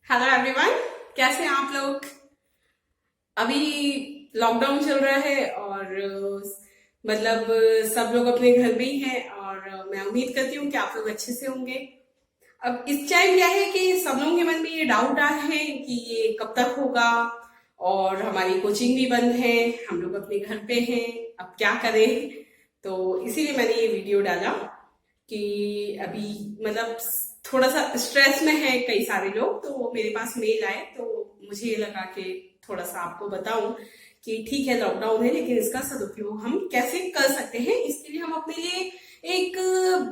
Hello everyone, कैसे हैं आप लोग। अभी लॉकडाउन चल रहा है और मतलब सब लोग अपने घर में ही हैं और मैं उम्मीद करती हूँ कि आप लोग अच्छे से होंगे। अब इस टाइम क्या है कि सब लोगों के मन में ये डाउट आ रहे हैं कि ये कब तक होगा और हमारी कोचिंग भी बंद है, हम लोग अपने घर पे हैं, अब क्या करें। तो इसीलिए मैंने ये वीडियो डाला कि अभी मतलब थोड़ा सा स्ट्रेस में है कई सारे लोग, तो मेरे पास मेल आए तो मुझे ये लगा कि थोड़ा सा आपको बताऊं कि ठीक है लॉकडाउन है लेकिन इसका सदुपयोग हम कैसे कर सकते हैं, इसके लिए हम अपने लिए एक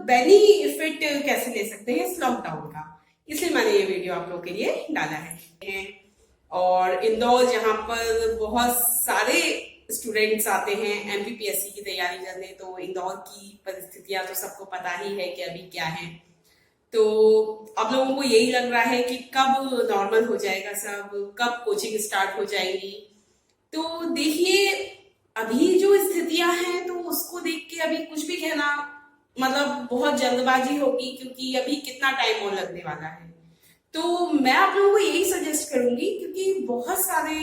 बेनिफिट कैसे ले सकते हैं इस लॉकडाउन का। इसलिए मैंने ये वीडियो आप लोग के लिए डाला है। और इंदौर जहाँ पर बहुत सारे स्टूडेंट्स आते हैं एमपीपीएससी की तैयारी करने, तो इंदौर की परिस्थितियां तो सबको पता ही है कि अभी क्या है। तो अब लोगों को यही लग रहा है कि कब नॉर्मल हो जाएगा सब, कब कोचिंग स्टार्ट हो जाएगी। तो देखिए अभी जो स्थितियां हैं तो उसको देख के अभी कुछ भी कहना मतलब बहुत जल्दबाजी होगी, क्योंकि अभी कितना टाइम और लगने वाला है। तो मैं आप लोगों को यही सजेस्ट करूंगी, क्योंकि बहुत सारे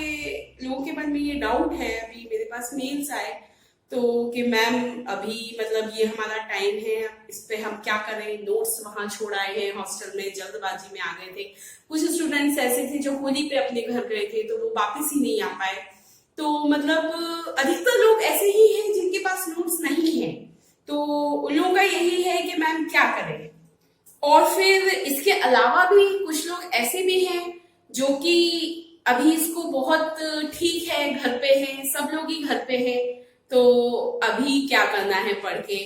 लोगों के मन में ये डाउट है। अभी मेरे पास मेल्स आए तो कि मैम अभी मतलब ये हमारा टाइम है, इस पे हम क्या करें, नोट्स वहां छोड़ आए हैं हॉस्टल में, जल्दबाजी में आ गए थे। कुछ स्टूडेंट्स ऐसे थे जो होली पे अपने घर गए थे तो वो वापस ही नहीं आ पाए। तो मतलब अधिकतर लोग ऐसे ही हैं जिनके पास नोट्स नहीं है, तो उन लोगों का यही है कि मैम क्या करें। और फिर इसके अलावा भी कुछ लोग ऐसे भी हैं जो कि अभी इसको बहुत ठीक है, घर पे हैं, सब लोग ही घर पे हैं, तो अभी क्या करना है पढ़ के,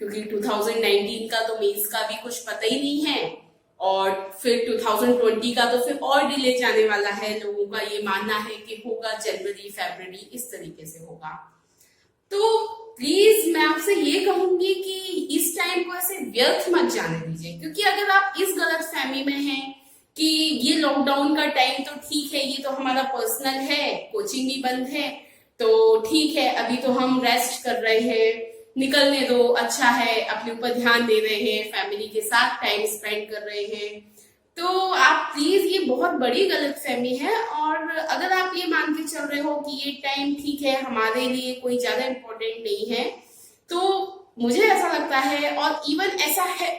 क्योंकि 2019 का तो मेंस का भी कुछ पता ही नहीं है और फिर 2020 का तो फिर और डिले जाने वाला है। लोगों का ये मानना है कि होगा जनवरी फरवरी इस तरीके से होगा। तो प्लीज मैं आपसे ये कहूंगी कि इस टाइम को ऐसे व्यर्थ मत जाने दीजिए, क्योंकि अगर आप इस गलत फहमी में हैं कि ये लॉकडाउन का टाइम तो ठीक है, ये तो हमारा पर्सनल है, कोचिंग भी बंद है तो ठीक है, अभी तो हम रेस्ट कर रहे हैं, निकलने दो, अच्छा है, अपने ऊपर ध्यान दे रहे हैं, फैमिली के साथ टाइम स्पेंड कर रहे हैं, तो आप प्लीज ये बहुत बड़ी गलतफहमी है। और अगर आप ये मान के चल रहे हो कि ये टाइम ठीक है, हमारे लिए कोई ज्यादा इम्पोर्टेंट नहीं है, तो मुझे ऐसा लगता है और इवन ऐसा है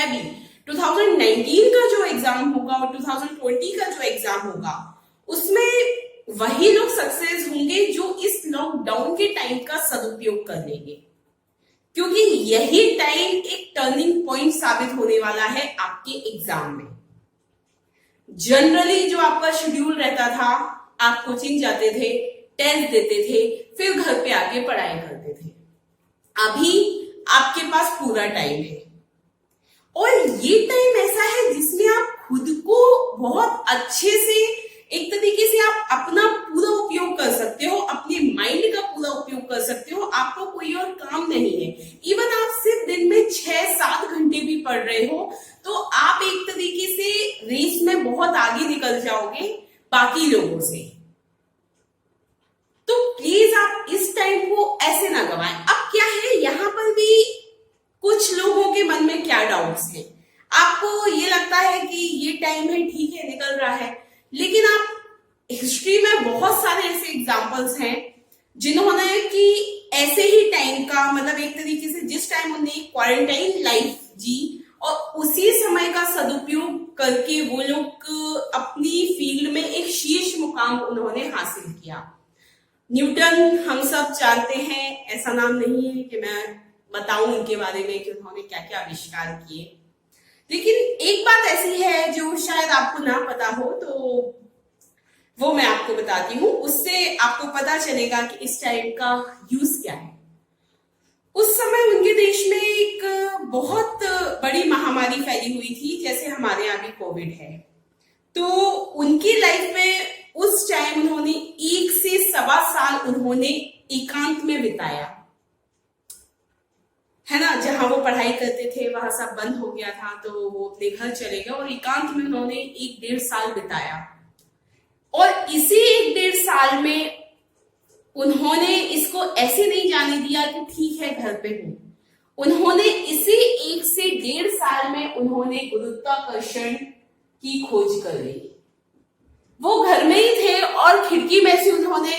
भी 2019 का जो एग्जाम होगा और 2020 का जो एग्जाम होगा उसमें वही लोग सक्सेस होंगे जो इस लॉकडाउन के टाइम का सदुपयोग कर लेंगे, क्योंकि यही टाइम एक टर्निंग पॉइंट साबित होने वाला है आपके एग्जाम में। जनरली जो आपका शेड्यूल रहता था, आप कोचिंग जाते थे, टेस्ट देते थे, फिर घर पे आके पढ़ाई करते थे, अभी आपके पास पूरा टाइम है और ये टाइम ऐसा है जिसमें आप खुद को बहुत अच्छे से एक तरीके से आप अपना पूरा उपयोग कर सकते हो, अपने माइंड का पूरा उपयोग कर सकते हो। आपको कोई और काम नहीं है, इवन आप सिर्फ दिन में 6-7 घंटे भी पढ़ रहे हो तो आप एक तरीके से रेस में बहुत आगे निकल जाओगे बाकी लोगों से। तो प्लीज आप इस टाइम को ऐसे ना गवाएं। अब क्या है, यहाँ पर भी कुछ लोगों के मन में क्या डाउट्स हैं। आपको ये लगता है कि ये टाइम है, ठीक है, निकल रहा है, लेकिन आप हिस्ट्री में बहुत सारे ऐसे एग्जाम्पल्स हैं जिन्होंने कि ऐसे ही टाइम का मतलब एक तरीके से जिस टाइम उन्हें क्वारंटाइन लाइफ जी और उसी समय का सदुपयोग करके वो लोग अपनी फील्ड में एक शीर्ष मुकाम उन्होंने हासिल किया। न्यूटन हम सब जानते हैं, ऐसा नाम नहीं है कि मैं बताऊं उनके बारे में कि उन्होंने क्या क्या आविष्कार किए, लेकिन एक बात ऐसी है जो शायद आपको ना पता हो, तो वो मैं आपको बताती हूँ, उससे आपको पता चलेगा कि इस टाइम का यूज क्या है। उस समय उनके देश में एक बहुत बड़ी महामारी फैली हुई थी, जैसे हमारे यहाँ भी कोविड है। तो उनकी लाइफ में उस टाइम उन्होंने 1 से सवा साल उन्होंने एकांत में बिताया, है ना। जहां वो पढ़ाई करते थे वहां सब बंद हो गया था, तो वो अपने घर चले गए और एकांत में उन्होंने 1-1.5 साल बिताया। और इसी 1-1.5 साल में उन्होंने इसको ऐसे नहीं जाने दिया कि ठीक है घर पे हूं, उन्होंने इसी 1 से 1.5 साल में उन्होंने गुरुत्वाकर्षण की खोज कर ली। वो घर में ही थे और खिड़की में से उन्होंने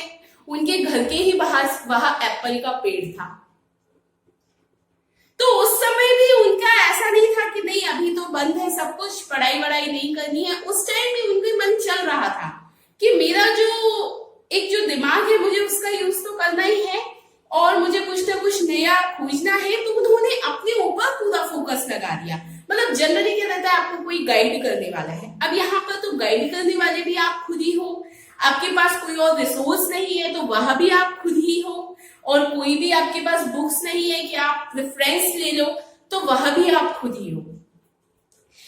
उनके घर के ही बाहर वहां एप्पल का पेड़ था। तो उस समय भी उनका ऐसा नहीं था कि नहीं अभी तो बंद है सब कुछ, पढ़ाई वढ़ाई नहीं करनी है। उस टाइम भी उनके मन चल रहा था कि मेरा जो दिमाग है मुझे उसका यूज तो करना ही है और मुझे कुछ ना कुछ नया खोजना है। तो उन्होंने अपने ऊपर पूरा फोकस लगा दिया। मतलब जनरली क्या रहता है, आपको कोई गाइड करने वाला है। अब यहाँ पर तो गाइड करने वाले भी आप खुद ही हो, आपके पास कोई और रिसोर्स नहीं है तो वह भी आप खुद ही हो, और कोई भी आपके पास बुक्स नहीं है कि आप रेफरेंस ले लो तो वह भी आप खुद ही हो।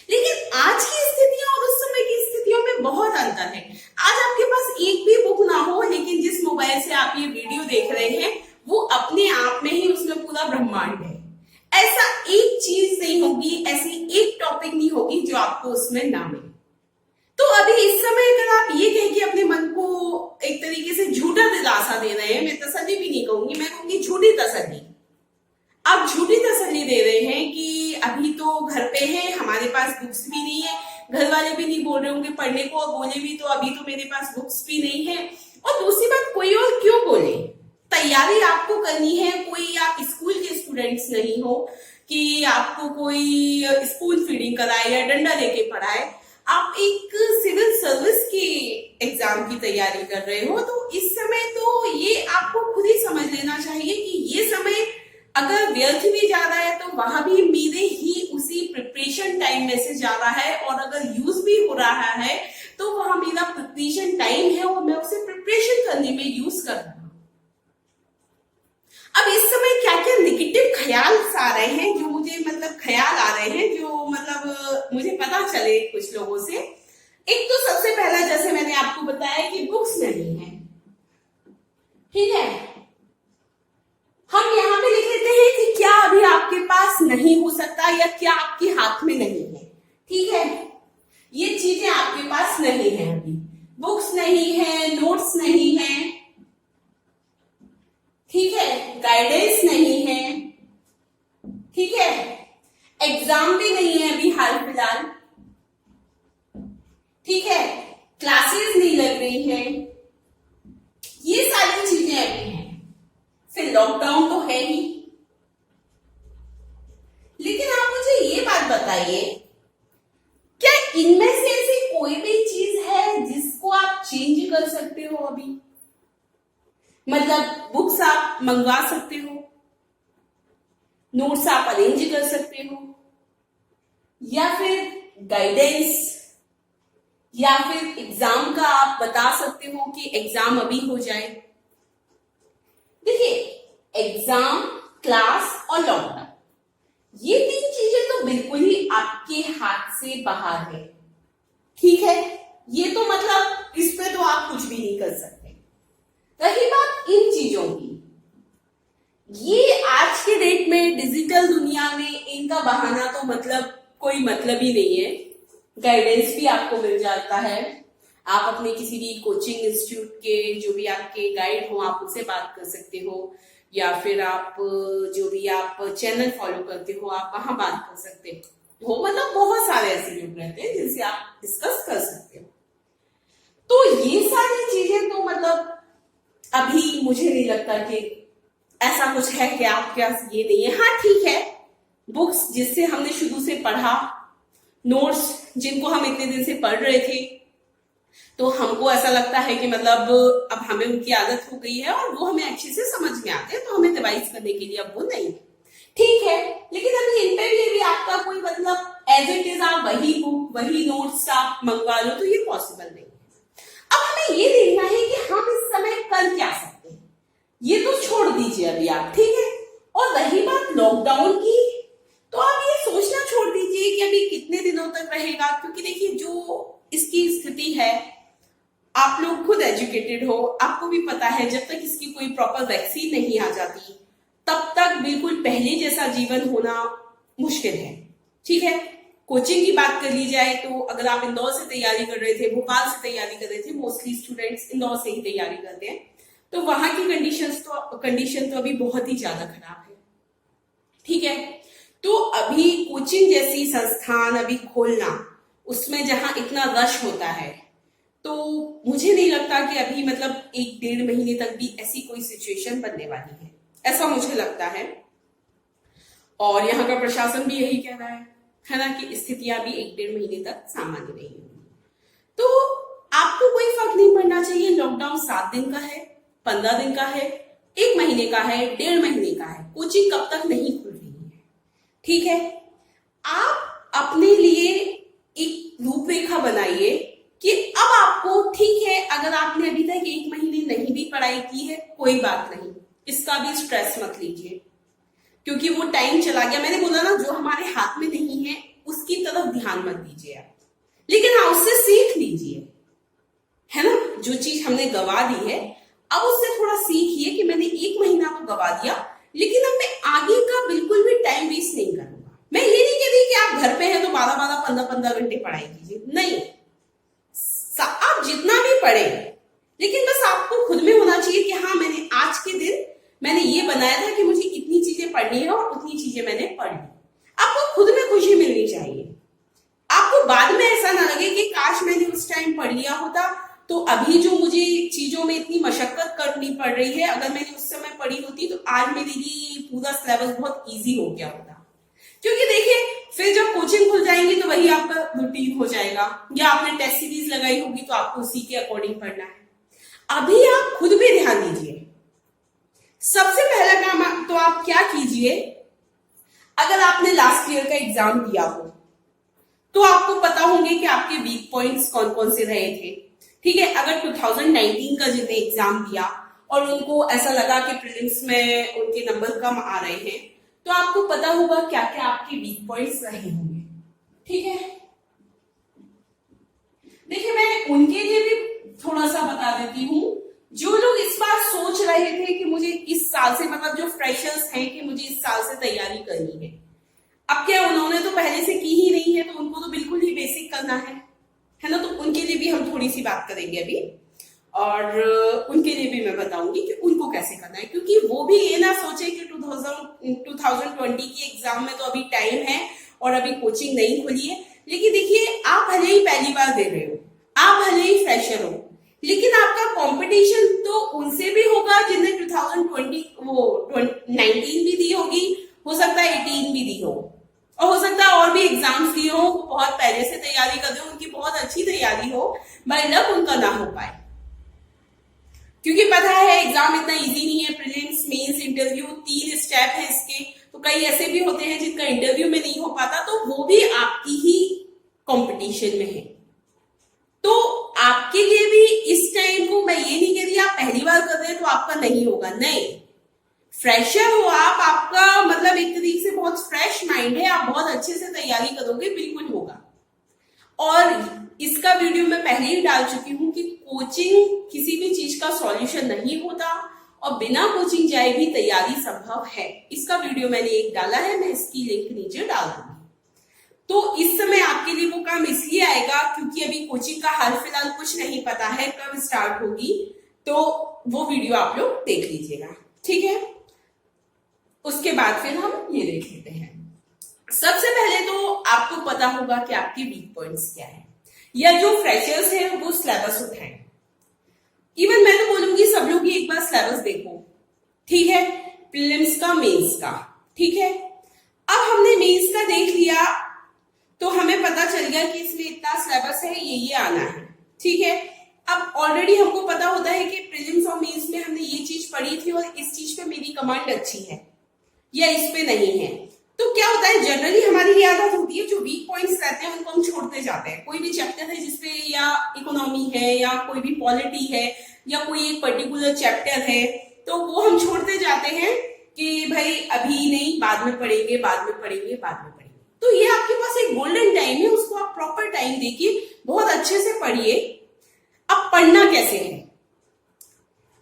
लेकिन आज की स्थितियों और उस समय की स्थितियों में बहुत अंतर है। आज आपके पास एक भी बुक ना हो, लेकिन जिस मोबाइल से आप ये वीडियो देख रहे हैं वो अपने आप में ही उसमें पूरा ब्रह्मांड है। ऐसा एक चीज नहीं होगी, ऐसी एक टॉपिक नहीं होगी जो आपको उसमें ना मिले। तो अभी इस समय अगर आप ये कहें कि अपने मन को एक तरीके से झूठा दिलासा दे रहे हैं, मैं तसल्ली भी नहीं कहूंगी, मैं कहूंगी झूठी तसल्ली। आप झूठी तसल्ली दे रहे हैं कि अभी तो घर पे है, हमारे पास बुक्स भी नहीं है, घर वाले भी नहीं बोल रहे होंगे पढ़ने को, और बोले भी तो अभी तो मेरे पास बुक्स भी नहीं है। और दूसरी बात, कोई और क्यों बोले, तैयारी आपको करनी है। कोई आप स्कूल के स्टूडेंट्स नहीं हो कि आपको कोई स्पून फीडिंग कराए या डंडा लेके पढ़ाए। आप एक सिविल सर्विस की एग्जाम की तैयारी कर रहे हो। तो इस समय तो ये आपको खुद ही समझ लेना चाहिए कि ये समय अगर व्यर्थ भी जा रहा है तो वहां भी मेरे ही उसी प्रिपरेशन टाइम में से जा रहा है, और अगर यूज भी हो रहा है तो वहां मेरा प्रिपरेशन टाइम है और मैं उसे प्रिपरेशन करने में यूज कर रहा हूं। अब इस समय क्या क्या नेगेटिव ख्याल आ रहे हैं, जो मुझे मतलब ख्याल आ रहे हैं जो मतलब मुझे पता चले कुछ लोगों से। एक तो सबसे पहला, जैसे मैंने आपको बताया कि बुक्स नहीं है, ठीक है। हम यहाँ पे लिख लेते हैं कि क्या अभी आपके पास नहीं हो सकता या क्या आपके हाथ में नहीं है, ठीक है। ये चीजें आपके पास नहीं है, अभी बुक्स नहीं है, नोट्स नहीं है, ठीक है, गाइडेंस नहीं है, ठीक है, एग्जाम भी नहीं है अभी हाल फिलहाल, ठीक है, क्लासेस नहीं लग रही है, ये सारी चीजें अभी हैं। फिर लॉकडाउन तो है ही। लेकिन आप मुझे ये बात बताइए, क्या इनमें से ऐसी कोई भी चीज है जिसको आप चेंज कर सकते हो अभी? मतलब बुक्स आप मंगवा सकते हो, नोट्स आप अरेंज कर सकते हो, या फिर गाइडेंस, या फिर एग्जाम का आप बता सकते हो कि एग्जाम अभी हो जाए। देखिए, एग्जाम, क्लास और लॉकडाउन, ये तीन चीजें तो बिल्कुल ही आपके हाथ से बाहर है, ठीक है। ये तो मतलब इस पे तो आप कुछ भी नहीं कर सकते। रही बात इन चीजों की, ये आज के डेट में डिजिटल दुनिया में इनका बहाना तो मतलब कोई मतलब ही नहीं है। गाइडेंस भी आपको मिल जाता है, आप अपने किसी भी कोचिंग इंस्टीट्यूट के जो भी आपके गाइड हो आप उनसे बात कर सकते हो, या फिर आप जो भी आप चैनल फॉलो करते हो आप वहां बात कर सकते हो। मतलब बहुत सारे ऐसे लोग रहते हैं जिनसे आप डिस्कस कर सकते हो। तो ये सारी चीजें तो मतलब अभी मुझे नहीं लगता कि ऐसा कुछ है कि आपके पास ये नहीं है। हाँ ठीक है, बुक्स जिससे हमने शुरू से पढ़ा, नोट्स जिनको हम इतने दिन से पढ़ रहे थे, तो हमको ऐसा लगता है कि मतलब अब हमें उनकी आदत हो गई है और वो हमें अच्छे से समझ में आते हैं, तो हमें रिवाइज करने के लिए अब वो नहीं, ठीक है। लेकिन अभी इन पे भी आपका कोई मतलब एज इट इज आप वही बुक वही नोट्स आप मंगवा लो तो ये पॉसिबल नहीं है। अब हमें ये देखना है कि हम इस समय कर क्या सकते हैं, ये तो छोड़ दीजिए अभी आप, ठीक है। और रही बात लॉकडाउन की, तो आप ये सोचना छोड़ दीजिए कि अभी कितने दिनों तक रहेगा, क्योंकि देखिए जो इसकी स्थिति है, आप लोग खुद एजुकेटेड हो, आपको भी पता है जब तक इसकी कोई प्रॉपर वैक्सीन नहीं आ जाती तब तक बिल्कुल पहले जैसा जीवन होना मुश्किल है, ठीक है। कोचिंग की बात कर ली जाए तो अगर आप इंदौर से तैयारी कर रहे थे, भोपाल से तैयारी कर रहे थे, मोस्टली स्टूडेंट्स इंदौर से ही तैयारी करते हैं, तो वहां की कंडीशन तो अभी बहुत ही ज्यादा खराब है, ठीक है। तो अभी कोचिंग जैसी संस्थान अभी खोलना, उसमें जहां इतना रश होता है, तो मुझे नहीं लगता कि अभी मतलब 1-1.5 महीने तक भी ऐसी कोई सिचुएशन बनने वाली है, ऐसा मुझे लगता है। और यहाँ का प्रशासन भी यही कह रहा है ना, कि स्थितियां भी 1-1.5 महीने तक सामान्य नहीं होंगी। तो आपको कोई फर्क नहीं पड़ना चाहिए, लॉकडाउन 7 दिन का है, 15 दिन का है, 1 महीने का है, 1.5 महीने का है, कोचिंग कब तक नहीं खुल रही है, ठीक है। आप अपने लिए एक रूपरेखा बनाइए कि अब आपको, ठीक है, अगर आपने अभी तक 1 महीने नहीं भी पढ़ाई की है, कोई बात नहीं, इसका भी स्ट्रेस मत लीजिए, क्योंकि वो टाइम चला गया। मैंने बोला ना, जो हमारे हाथ में नहीं है उसकी तरफ ध्यान मत दीजिए आप, लेकिन हाँ उससे सीख लीजिए, है ना। जो चीज हमने गवा दी है, अब उससे थोड़ा सीखिए कि मैंने 1 महीना तो गवा दिया, लेकिन अब मैं आगे का बिल्कुल भी टाइम वेस्ट नहीं करूंगा। मैं ये नहीं कह रही कि आप घर पे हैं तो 12-12, 15-15 घंटे पढ़ाई कीजिए, नहीं, आप जितना भी पढ़े, लेकिन बस आपको खुद में होना चाहिए कि हाँ, मैंने आज के दिन मैंने ये बनाया था कि मुझे इतनी चीजें पढ़नी है और उतनी चीजें मैंने पढ़ ली। आपको खुद में खुशी मिलनी चाहिए। आपको बाद में ऐसा ना लगे कि काश मैंने उस टाइम पढ़ लिया होता, तो अभी जो मुझे चीजों में इतनी मशक्कत करनी पड़ रही है, अगर मैंने उस समय पढ़ी होती तो आज मेरे लिए पूरा सिलेबस बहुत इजी हो गया होता। क्योंकि देखिए, फिर जब कोचिंग खुल जाएंगी तो वही आपका रूटीन हो जाएगा, या आपने टेस्ट सीरीज लगाई होगी तो आपको उसी के अकॉर्डिंग पढ़ना है। अभी आप खुद भी ध्यान दीजिए। सबसे पहला काम तो आप क्या कीजिए, अगर आपने लास्ट ईयर का एग्जाम दिया हो तो आपको पता होंगे कि आपके वीक पॉइंट्स कौन कौन से रहे थे, ठीक है। अगर 2019 का जिन्हें एग्जाम दिया और उनको ऐसा लगा कि प्रीलिम्स में उनके नंबर कम आ रहे हैं, तो आपको पता होगा क्या क्या आपके वीक पॉइंट्स रहे होंगे, ठीक है। देखिए, मैं उनके लिए भी थोड़ा सा बता देती हूँ, जो लोग इस बार सोच रहे थे कि मुझे इस साल से, मतलब जो फ्रेशर्स हैं, कि मुझे इस साल से तैयारी करनी है। अब क्या, उन्होंने तो पहले से की ही नहीं है, तो उनको तो बिल्कुल ही बेसिक करना है ना। तो उनके लिए भी हम थोड़ी सी बात करेंगे अभी, और उनके लिए भी मैं बताऊंगी कि उनको कैसे करना है, क्योंकि वो भी ये ना सोचे कि 2020 की एग्जाम में तो अभी टाइम है और अभी कोचिंग नहीं खुली है। लेकिन देखिए, आप भले ही पहली बार दे रहे हो, आप भले ही फ्रेशर हो, लेकिन आपका कंपटीशन तो उनसे भी होगा जिन्हें 2019 भी दी होगी, हो सकता है 18 भी दी हो, और हो सकता है और भी एग्जाम्स दिए हो, बहुत पहले से तैयारी कर रहे हो, उनकी बहुत अच्छी तैयारी हो, बाय लक उनका ना हो पाए। क्योंकि पता है एग्जाम इतना इजी नहीं है, प्रीलिम्स, मेंस, इंटरव्यू, 3 स्टेप है इसके। तो कई ऐसे भी होते हैं जिनका इंटरव्यू में नहीं हो पाता, तो वो भी आपकी ही कंपटीशन में है। तो आपके लिए भी इस टाइम को मैं ये नहीं कह रही आप पहली बार कर रहे हैं तो आपका नहीं होगा, नहीं। फ्रेशर हो आप, आपका मतलब एक तरीके से बहुत फ्रेश माइंड है, आप बहुत अच्छे से तैयारी करोगे, बिल्कुल होगा। और इसका वीडियो मैं पहले ही डाल चुकी हूं कि कोचिंग किसी भी चीज का सॉल्यूशन नहीं होता, और बिना कोचिंग जाए भी तैयारी संभव है। इसका वीडियो मैंने एक डाला है, मैं इसकी लिंक नीचे डाल दूंगी। तो इस समय आपके लिए वो काम इसलिए आएगा क्योंकि अभी कोचिंग का हाल फिलहाल कुछ नहीं पता है कब स्टार्ट होगी, तो वो वीडियो आप लोग देख लीजिएगा, ठीक है। उसके बाद फिर हम ये देख लेते हैं। सबसे पहले तो आपको पता होगा कि आपके वीक पॉइंट्स क्या है, या जो फ्रेशर्स हैं वो सिलेबस उठाएं। इवन मैं तो बोलूंगी सब लोग ही एक बार सिलेबस देखो, ठीक है, प्रीलिम्स का, मेंस का, ठीक है। अब हमने मेंस का देख लिया तो हमें पता चल गया कि इसमें इतना सिलेबस है, ये आना है, ठीक है। अब ऑलरेडी हमको पता होता है कि प्रीलिम्स और मेंस में हमने ये चीज पढ़ी थी और इस चीज पे मेरी कमांड अच्छी है या इस पे नहीं है। तो क्या होता है, जनरली हमारी ये आदत होती है, जो वीक पॉइंट्स रहते हैं उनको हम छोड़ते जाते हैं। कोई भी चैप्टर है जिसपे, या इकोनॉमी है, या कोई भी पॉलिटी है, या कोई एक पर्टिकुलर चैप्टर है, तो वो हम छोड़ते जाते हैं कि भाई अभी नहीं, बाद में पढ़ेंगे, बाद में पढ़ेंगे, बाद में पढ़ेंगे। तो ये आपके पास एक गोल्डन टाइम है, उसको आप प्रॉपर टाइम देखिए, बहुत अच्छे से पढ़िए। अब पढ़ना कैसे है,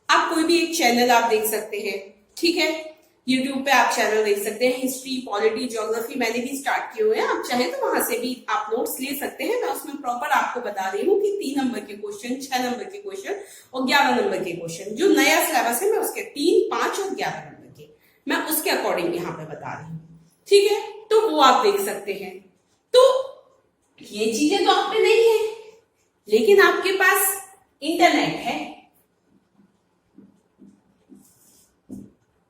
आप कोई भी एक चैनल आप देख सकते हैं, ठीक है। यूट्यूब पे आप चैनल देख सकते हैं, हिस्ट्री, पॉलिटी, ज्योग्राफी मैंने भी स्टार्ट किए हुए हैं, आप चाहे तो वहां से भी आप नोट्स ले सकते हैं। मैं उसमें प्रॉपर आपको बता रही हूँ कि 3 नंबर के क्वेश्चन, 6 नंबर के क्वेश्चन और 11 नंबर के क्वेश्चन, जो नया सिलेबस है मैं उसके 3, 5 और 11 नंबर के मैं उसके अकॉर्डिंग यहाँ पे बता रही हूँ, ठीक है। तो वो आप देख सकते हैं। तो ये चीजें तो आप पे नहीं है, लेकिन आपके पास इंटरनेट है,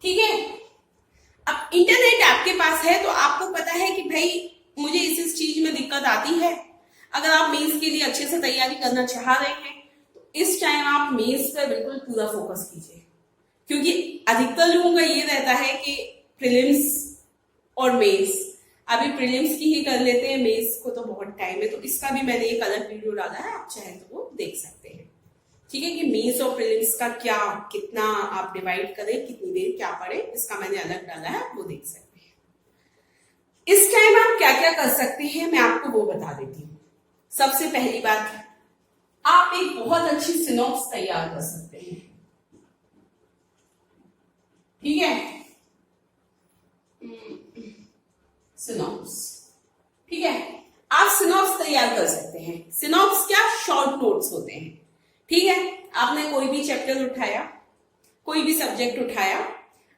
ठीक है। अब इंटरनेट आपके पास है तो आपको पता है कि भाई मुझे इस चीज में दिक्कत आती है। अगर आप मेंस के लिए अच्छे से तैयारी करना चाह रहे हैं तो इस टाइम आप मेंस पर बिल्कुल पूरा फोकस कीजिए, क्योंकि अधिकतर लोगों का ये रहता है कि प्रीलिम्स और मेंस, अभी प्रीलिम्स की ही कर लेते हैं, मेंस को तो बहुत टाइम है। तो इसका भी मैंने एक अलग वीडियो डाला है, आप चाहे तो वो देख सकते हैं, ठीक है, कि मेंस और प्रीलिम्स का क्या कितना आप डिवाइड करें, कितनी देर क्या पढ़े, इसका मैंने अलग डाला है, वो देख सकते हैं। इस टाइम आप क्या क्या कर सकते हैं मैं आपको वो बता देती हूँ। सबसे पहली बात, आप एक बहुत अच्छी सिनॉप्स तैयार कर सकते हैं, ठीक है, सिनॉप्स, ठीक है। आप सिनॉप्स तैयार कर सकते हैं। सिनॉप्स क्या, शॉर्ट नोट्स होते हैं, ठीक है। आपने कोई भी चैप्टर उठाया, कोई भी सब्जेक्ट उठाया,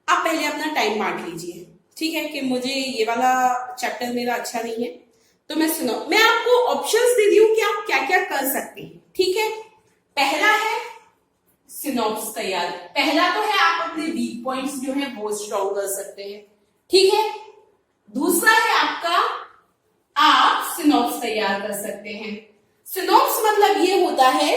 आप पहले अपना टाइम बांट लीजिए, ठीक है, कि मुझे ये वाला चैप्टर मेरा अच्छा नहीं है तो मैं आपको ऑप्शंस दे दी हूं कि आप क्या क्या कर सकते हैं, ठीक है। पहला है सिनॉप्स तैयार, पहला तो है आप अपने वीक पॉइंट्स जो है वो स्ट्रॉन्ग कर सकते हैं, ठीक है। दूसरा है आपका, आप सिनॉप्स तैयार कर सकते हैं। सिनॉप्स मतलब ये होता है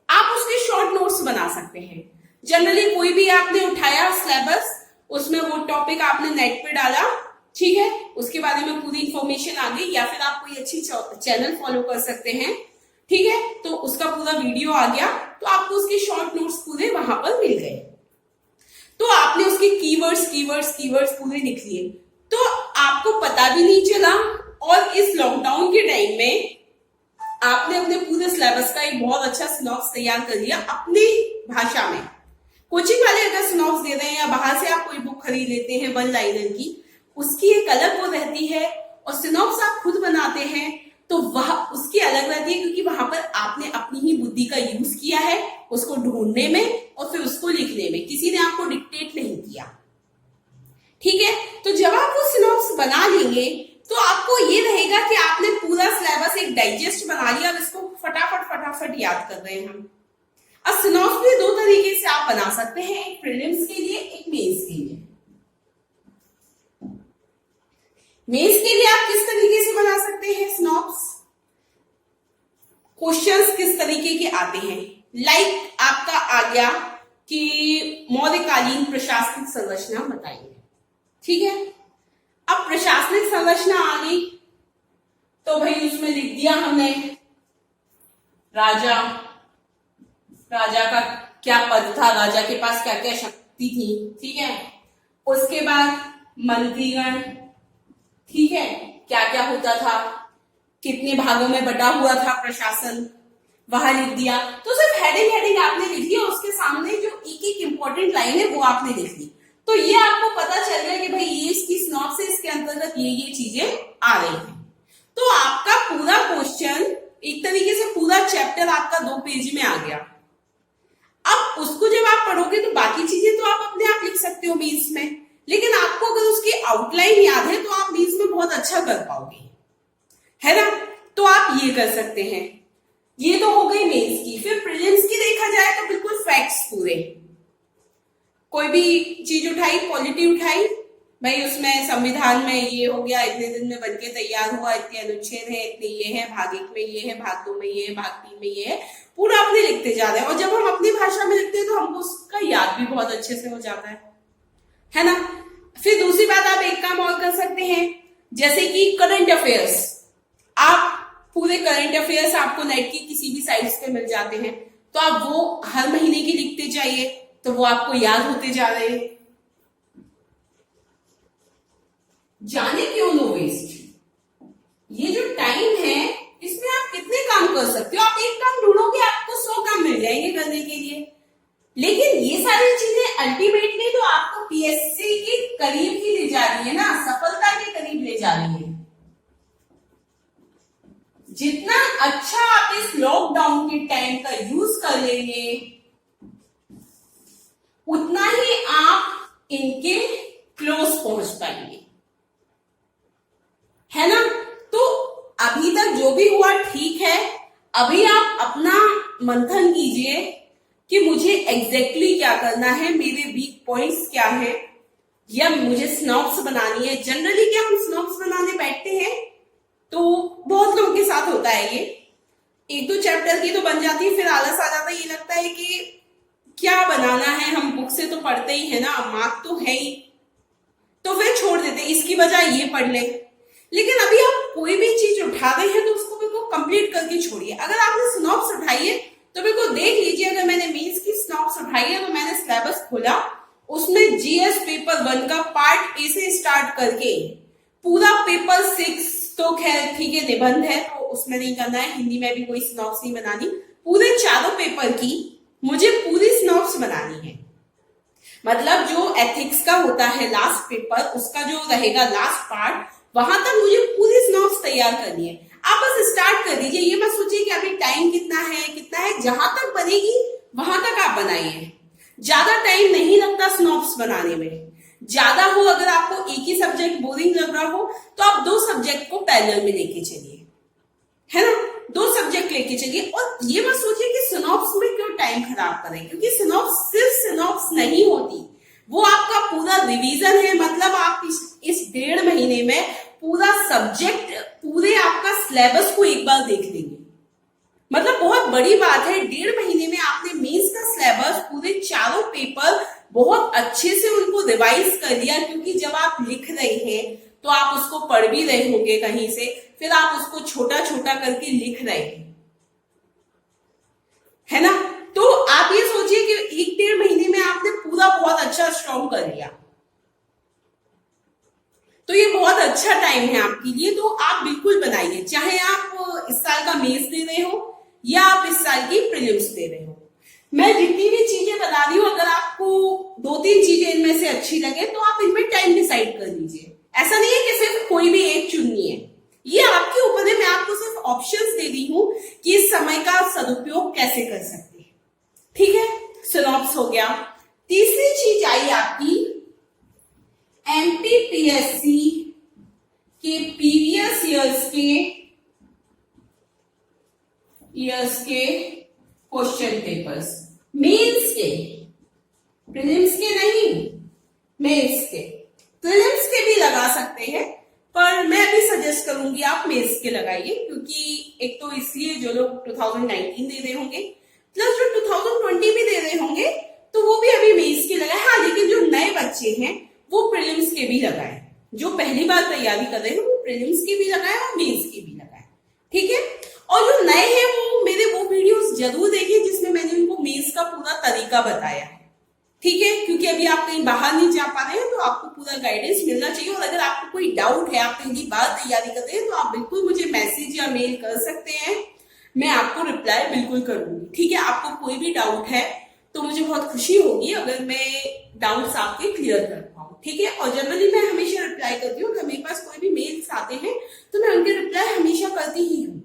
आप उसके शॉर्ट नोट्स बना सकते हैं। जनरली कोई भी आपने उठाया सिलेबस, उसमें वो टॉपिक आपने नेट पे डाला, ठीक है, उसके बारे में पूरी इंफॉर्मेशन आ गई, या फिर आप कोई अच्छी चैनल फॉलो कर सकते हैं, ठीक है, तो उसका पूरा वीडियो आ गया, तो आपको उसके शॉर्ट नोट्स पूरे वहां पर मिल गए। तो आपने उसके कीवर्ड्स पूरे लिख लिए, तो आपको पता भी नहीं चला, और इस लॉकडाउन के टाइम में आपने अपने पूरे सिलेबस का एक बहुत अच्छा सिनॉप्स तैयार कर लिया अपनी भाषा में। कोचिंग वाले अगर सिनॉप्स दे रहे हैं या बाहर से आप कोई बुक खरीद लेते हैं वन लाइनर की, उसकी एक अलग वो रहती है, और सिनॉप्स आप खुद बनाते हैं तो वह उसकी अलग रहती है, क्योंकि वहां पर आपने अपनी ही बुद्धि का यूज किया है उसको ढूंढने में और फिर उसको लिखने में, किसी ने आपको डिक्टेट नहीं किया, ठीक है। तो जब आप वो सिनॉप्स बना लेंगे तो आपको ये रहेगा कि आपने पूरा सिलेबस एक डाइजेस्ट बना लिया और इसको फटाफट याद कर रहे हैं हम। अब सिनॉप्स भी दो तरीके से आप बना सकते हैं, एक प्रीलिम्स के लिए, एक मेंस के लिए। मेंस के लिए आप किस तरीके से बना सकते हैं सिनॉप्स, क्वेश्चंस किस तरीके के आते हैं, लाइक आपका आ गया कि मौर्यकालीन प्रशासनिक संरचना बताइए, ठीक है। अब प्रशासनिक संरचना आ गई तो भाई उसमें लिख दिया हमने राजा का क्या पद था, राजा के पास क्या क्या शक्ति थी, ठीक है। उसके बाद मंत्रीगण, ठीक है, क्या क्या होता था, कितने भागों में बटा हुआ था प्रशासन, वहां लिख दिया। तो सिर्फ हेडिंग आपने लिख दिया, उसके सामने जो एक इंपॉर्टेंट लाइन है वो आपने लिख दी, तो ये आपको पता चल गया कि भाई ये इसकी सिनॉप्स है, इसके अंतर्गत ये चीजें आ रही हैं। तो आपका पूरा क्वेश्चन एक तरीके से पूरा चैप्टर आपका 2 पेज में आ गया। अब उसको जब आप पढ़ोगे तो बाकी चीजें तो आप अपने आप लिख सकते हो मेंस में, लेकिन आपको अगर उसकी आउटलाइन याद है तो आप मेंस में बहुत अच्छा कर पाओगे, है ना। तो आप ये कर सकते हैं। ये तो हो गई मेंस की। फिर प्रीलिम्स की देखा जाए तो बिल्कुल फैक्ट्स पूरे, कोई भी चीज उठाई, पॉलिटी उठाई, भाई उसमें संविधान में ये हो गया, इतने दिन में बनके तैयार हुआ, इतने अनुच्छेद है, इतने ये है, भाग 1 में ये है, भाग 2 में ये है, भाग 3 में ये है, पूरा अपने लिखते जा रहे हैं। और जब हम अपनी भाषा में लिखते हैं तो हमको उसका याद भी बहुत अच्छे से हो जाता है ना। फिर दूसरी बात, आप एक काम और कर सकते हैं, जैसे कि करंट अफेयर्स। आप पूरे करंट अफेयर्स आपको नेट की किसी भी साइट्स पे मिल जाते हैं, तो आप वो हर महीने की लिखते जाइए, तो वो आपको याद होते जा रहे हैं। जाने क्यों नो वेस्ट, ये जो टाइम है इसमें आप कितने काम कर सकते हो। आप एक काम ढूंढोगे आपको 100 काम मिल जाएंगे करने के लिए, लेकिन ये सारी चीजें अल्टीमेटली तो आपको पीएससी के करीब ही ले जा रही है ना, सफलता के करीब ले जा रही है। जितना अच्छा आप इस लॉकडाउन के टाइम का यूज कर लेंगे उतना ही आप इनके क्लोज पहुंच पाएंगे, है ना। तो अभी तक जो भी हुआ ठीक है, अभी आप अपना मंथन कीजिए कि मुझे एग्जैक्टली क्या करना है, मेरे वीक पॉइंट्स क्या है, या मुझे स्नॉप्स बनानी है। जनरली क्या हम स्नॉप्स बनाने बैठते हैं तो बहुत लोगों के साथ होता है, ये एक दो चैप्टर की तो बन जाती है, फिर आलस आ जाता है, ये लगता है कि क्या बनाना है, हम बुक से तो पढ़ते ही है ना, मार्क तो है ही, तो फिर छोड़ देते, इसकी बजाय ये पढ़ ले। लेकिन अभी आप कोई भी चीज उठा रहे हैं तो उसको बिल्कुल कंप्लीट करके छोड़िए। अगर आपने स्नॉप्स उठाई है तो बिल्कुल देख लीजिए, अगर मैंने मेंस की स्नॉप्स उठाई है तो मैंने सिलेबस खोला, उसमें जीएस पेपर 1 का पार्ट ए से स्टार्ट करके पूरा पेपर 6 तो खैर ठीक है, निबंध है तो उसमें नहीं करना है, हिंदी में भी कोई स्नॉप्स नहीं बनानी, पूरे चारों पेपर की मुझे पूरी स्नॉप्स बनानी है। मतलब जो एथिक्स का होता है लास्ट पेपर, उसका जो रहेगा लास्ट पार्ट, वहां तक मुझे पूरी स्नॉप्स तैयार करनी है। आप बस स्टार्ट कर दीजिए, ये मत सोचिए कि अभी टाइम कितना है, जहां तक बनेगी वहां तक आप बनाइए। ज्यादा टाइम नहीं लगता स्नॉप्स बनाने में, ज्यादा हो अगर आपको एक ही सब्जेक्ट बोरिंग लग रहा हो तो आप 2 सब्जेक्ट को पैरेलल में लेके चलिए, है ना, 2 सब्जेक्ट लेके चलिए। और ये मत सोचिए कि सिनॉप्स में क्यों टाइम खराब करें, क्योंकि सिनॉप्स सिर्फ सिनॉप्स नहीं होती, वो आपका पूरा रिवीजन है। मतलब आप इस 1.5 महीने में पूरा सब्जेक्ट, पूरे आपका सिलेबस को एक बार देख लेंगे। मतलब बहुत बड़ी बात है, 1.5 महीने में आपने मेंस का सिलेबस, पूरे चारों पेपर बहुत अच्छे से उनको रिवाइज कर लिया। क्योंकि जब आप लिख रहे हैं तो आप उसको पढ़ भी रहे होंगे कहीं से, फिर आप उसको छोटा छोटा करके लिख रहे हैं, है ना। तो आप ये सोचिए कि 1.5 महीने में आपने पूरा बहुत अच्छा स्ट्रॉन्ग कर लिया, तो ये बहुत अच्छा टाइम है आपके लिए। तो आप बिल्कुल बनाइए, चाहे आप इस साल का मेंस दे रहे हो या आप इस साल की प्रीलिम्स दे रहे हो। मैं जितनी भी चीजें बता रही हूँ, अगर आपको 2-3 चीजें इनमें से अच्छी लगे तो आप इनमें टाइम डिसाइड कर लीजिए। ऐसा नहीं है कि सिर्फ कोई भी एक चुननी है, ये आपके ऊपर है। मैं आपको सिर्फ ऑप्शंस दे रही हूँ कि इस समय का सदुपयोग कैसे कर सकते हैं, ठीक है। सिनॉप्स हो गया। तीसरी चीज आई आपकी एमपीपीएससी के प्रीवियस ईयर्स के क्वेश्चन पेपर्स, मेंस के, प्रीलिम्स के नहीं, मेंस के। प्रीलिम्स के भी लगा सकते हैं, पर मैं भी सजेस्ट करूंगी आप मेंस के लगाइए, क्योंकि एक तो इसलिए जो लोग 2019 दे रहे होंगे प्लस जो 2020 भी दे रहे होंगे तो वो भी अभी मेंस के लगाए। हाँ, लेकिन जो नए बच्चे हैं वो प्रीलिम्स के भी लगाए, जो पहली बार तैयारी कर रहे हैं वो प्रीलिम्स के भी लगाए और मेंस के भी लगाए, ठीक है। और जो नए हैं वो मेरे वो वीडियोस जरूर देखिए जिसमें मैंने उनको मेंस का पूरा तरीका बताया है, ठीक है। क्योंकि अभी आप कहीं बाहर नहीं जा पा रहे हैं तो आपको पूरा गाइडेंस मिलना चाहिए। और अगर आपको कोई डाउट है, आप पहली बार तैयारी कर रहे हैं, तो आप बिल्कुल मुझे मैसेज या मेल कर सकते हैं, मैं आपको रिप्लाई बिल्कुल करूंगी, ठीक है। आपको कोई भी डाउट है तो मुझे बहुत खुशी होगी अगर मैं डाउट्स आपके क्लियर कर पाऊँ, ठीक है। और जनरली मैं हमेशा रिप्लाई करती हूँ, अगर मेरे पास कोई भी मेल्स आते हैं तो मैं उनके रिप्लाई हमेशा करती ही हूँ,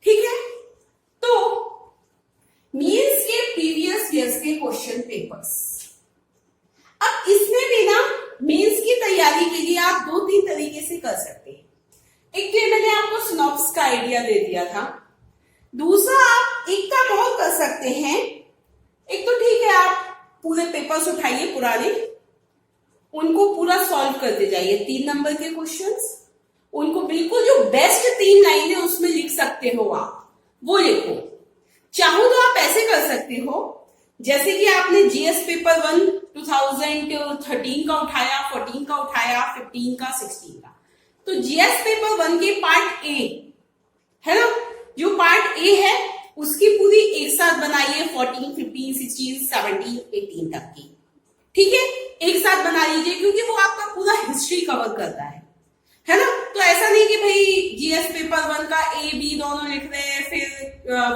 ठीक है। तो मेंस के प्रीवियस ईयर्स के क्वेश्चन पेपर्स, अब इसमें भी ना मेंस की तैयारी के लिए आप 2-3 तरीके से कर सकते हैं। एक तो मैंने आपको सिनॉप्स का आइडिया दे दिया था, दूसरा आप एक काम और कर सकते हैं। एक तो ठीक है, आप पूरे पेपर्स उठाइए पुराने, उनको पूरा सॉल्व करते जाइए, 3 नंबर के क्वेश्चंस, उनको बिल्कुल जो बेस्ट 3 लाइनें उसमें लिख सकते हो आप वो लिखो। चाहो तो आप ऐसे कर सकते हो, जैसे कि आपने जीएस पेपर 1 2013 का उठाया, 14 का उठाया, 15 का, 16 का, तो जीएस पेपर 1 के पार्ट ए है ना, जो पार्ट ए है उसकी पूरी एक साथ बनाइए, 14, 15, 16, 17, 18 तक की, ठीक है, एक साथ बना लीजिए, क्योंकि वो आपका पूरा हिस्ट्री कवर करता है ना। तो ऐसा नहीं कि भाई जीएस पेपर 1 का ए बी दोनों लिख रहे हैं, फिर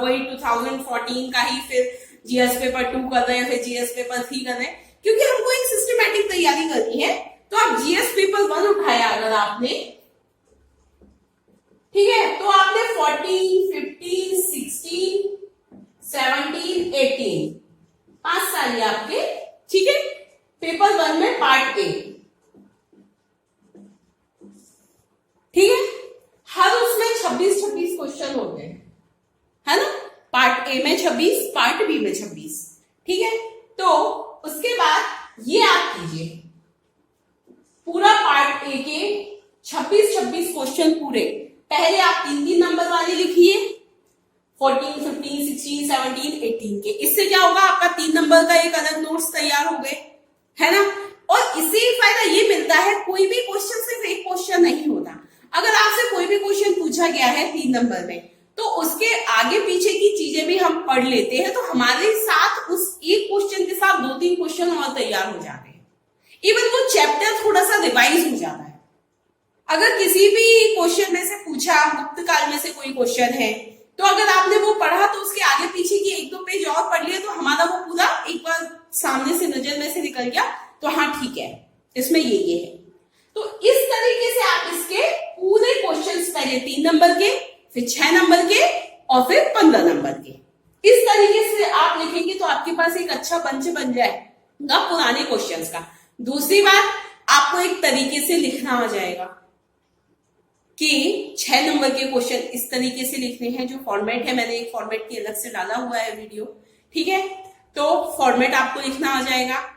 वही 2014 का ही फिर जीएस पेपर 2 कर रहे हैं, फिर जीएस पेपर 3 कर रहे हैं, क्योंकि हमको एक सिस्टमैटिक तैयारी करनी है। तो आप जीएस पेपर 1 उठाया अगर आपने, ठीक है, तो आपने 14, 15, 16, 17, 18 5 साल आपके, ठीक है, पेपर 1 में पार्ट ए, ठीक है। हर उसमें 26 क्वेश्चन होते हैं, है ना। ए में 26, पार्ट बी में 26। ठीक है, तो उसके बाद ये आप कीजिए, पूरा पार्ट ए के 26 क्वेश्चन पूरे। पहले आप 3 नंबर वाले लिखिए, 14, 15, 16, 17, 18 के। इससे क्या होगा, आपका 3 नंबर का एक अलग नोट्स तैयार हो गए, है ना। और इससे फायदा ये मिलता है, कोई भी क्वेश्चन सिर्फ एक क्वेश्चन नहीं होता। अगर आपसे कोई भी क्वेश्चन पूछा गया है 3 नंबर में, तो उसके आगे पीछे की चीजें भी हम पढ़ लेते हैं, तो हमारे साथ उस एक क्वेश्चन के साथ 2-3 क्वेश्चन और तैयार हो जाते हैं। इवन वो चैप्टर थोड़ा सा रिवाइज हो जाता है। अगर किसी भी क्वेश्चन में से पूछा, गुप्त काल में से कोई क्वेश्चन है, तो अगर आपने वो पढ़ा तो उसके आगे पीछे की 1-2 पेज और पढ़ लिए, तो हमारा वो पूरा एक बार सामने से नजर में से निकल गया, तो हाँ ठीक है, इसमें ये है। तो इस तरीके से आप इसके पूरे क्वेश्चंस, पहले 3 नंबर के, फिर 6 नंबर के, और फिर 15 नंबर के, इस तरीके से आप लिखेंगे तो आपके पास एक अच्छा बंच बन जाएगा पुराने क्वेश्चंस का। दूसरी बात, आपको एक तरीके से लिखना आ जाएगा कि 6 नंबर के क्वेश्चन इस तरीके से लिखने हैं। जो फॉर्मेट है, मैंने एक फॉर्मेट की अलग से डाला हुआ है वीडियो, ठीक है, तो फॉर्मेट आपको लिखना आ जाएगा।